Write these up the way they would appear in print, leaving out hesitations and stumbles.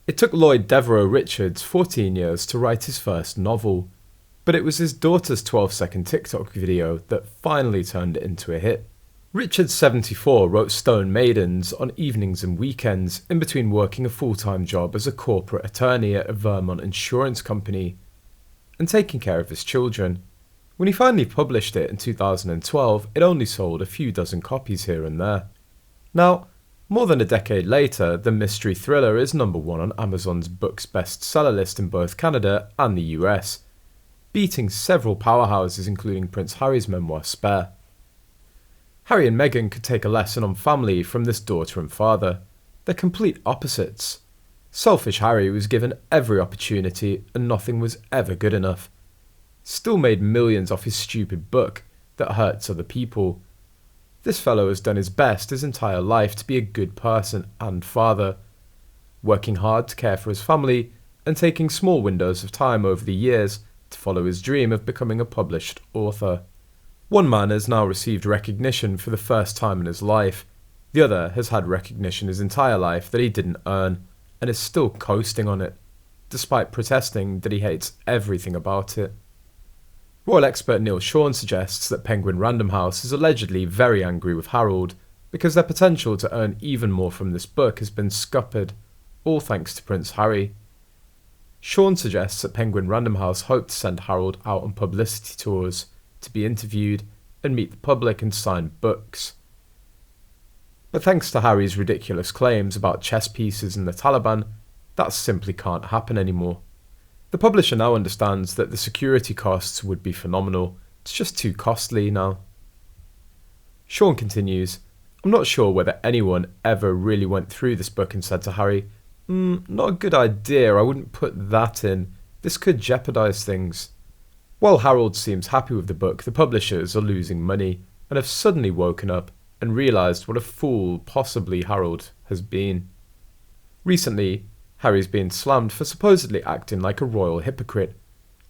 It took Lloyd Devereux Richards 14 years to write his first novel, but it was his daughter's 12-second TikTok video that finally turned it into a hit. Richards, 74, wrote Stone Maidens on evenings and weekends in between working a full-time job as a corporate attorney at a Vermont insurance company and taking care of his children. When he finally published it in 2012, it only sold a few dozen copies here and there. Now, more than a decade later, the mystery thriller is #1 on Amazon's books bestseller list in both Canada and the US, beating several powerhouses including Prince Harry's memoir Spare. Harry and Meghan could take a lesson on family from this daughter and father. They're complete opposites. Selfish Harry was given every opportunity and nothing was ever good enough. Still made millions off his stupid book that hurts other people. This fellow has done his best his entire life to be a good person and father, working hard to care for his family and taking small windows of time over the years to follow his dream of becoming a published author. One man has now received recognition for the first time in his life. The other has had recognition his entire life that he didn't earn and is still coasting on it, despite protesting that he hates everything about it. Royal expert Neil Sean suggests that Penguin Random House is allegedly very angry with Harold because their potential to earn even more from this book has been scuppered, all thanks to Prince Harry. Sean suggests that Penguin Random House hope to send Harold out on publicity tours to be interviewed and meet the public and sign books. But thanks to Harry's ridiculous claims about chess pieces and the Taliban, that simply can't happen anymore. The publisher now understands that the security costs would be phenomenal. It's just too costly now. Sean continues, "I'm not sure whether anyone ever really went through this book and said to Harry, not a good idea, I wouldn't put that in. This could jeopardise things." While Harold seems happy with the book, the publishers are losing money and have suddenly woken up and realised what a fool possibly Harold has been. Recently, Harry's been slammed for supposedly acting like a royal hypocrite.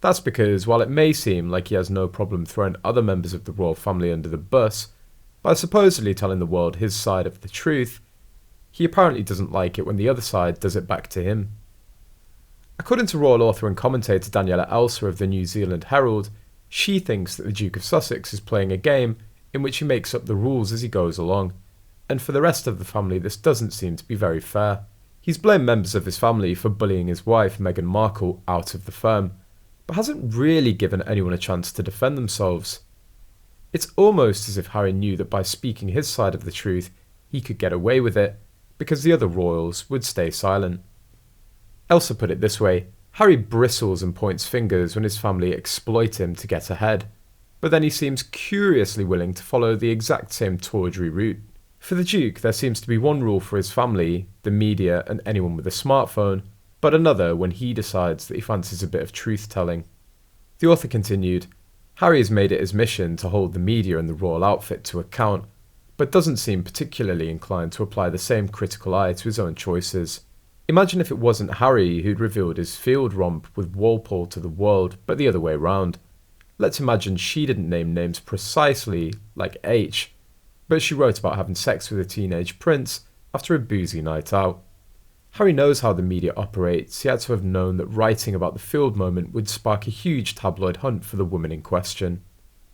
That's because while it may seem like he has no problem throwing other members of the royal family under the bus, by supposedly telling the world his side of the truth, he apparently doesn't like it when the other side does it back to him. According to royal author and commentator Daniela Elsa of the New Zealand Herald, she thinks that the Duke of Sussex is playing a game in which he makes up the rules as he goes along, and for the rest of the family this doesn't seem to be very fair. He's blamed members of his family for bullying his wife Meghan Markle out of the firm, but hasn't really given anyone a chance to defend themselves. It's almost as if Harry knew that by speaking his side of the truth, he could get away with it, because the other royals would stay silent. Elsa put it this way, Harry bristles and points fingers when his family exploit him to get ahead, but then he seems curiously willing to follow the exact same tawdry route. For the Duke, there seems to be one rule for his family, the media and anyone with a smartphone, but another when he decides that he fancies a bit of truth-telling. The author continued, Harry has made it his mission to hold the media and the royal outfit to account, but doesn't seem particularly inclined to apply the same critical eye to his own choices. Imagine if it wasn't Harry who'd revealed his field romp with Walpole to the world, but the other way round. Let's imagine she didn't name names precisely like H, but she wrote about having sex with a teenage prince after a boozy night out. Harry knows how the media operates. He had to have known that writing about the field moment would spark a huge tabloid hunt for the woman in question.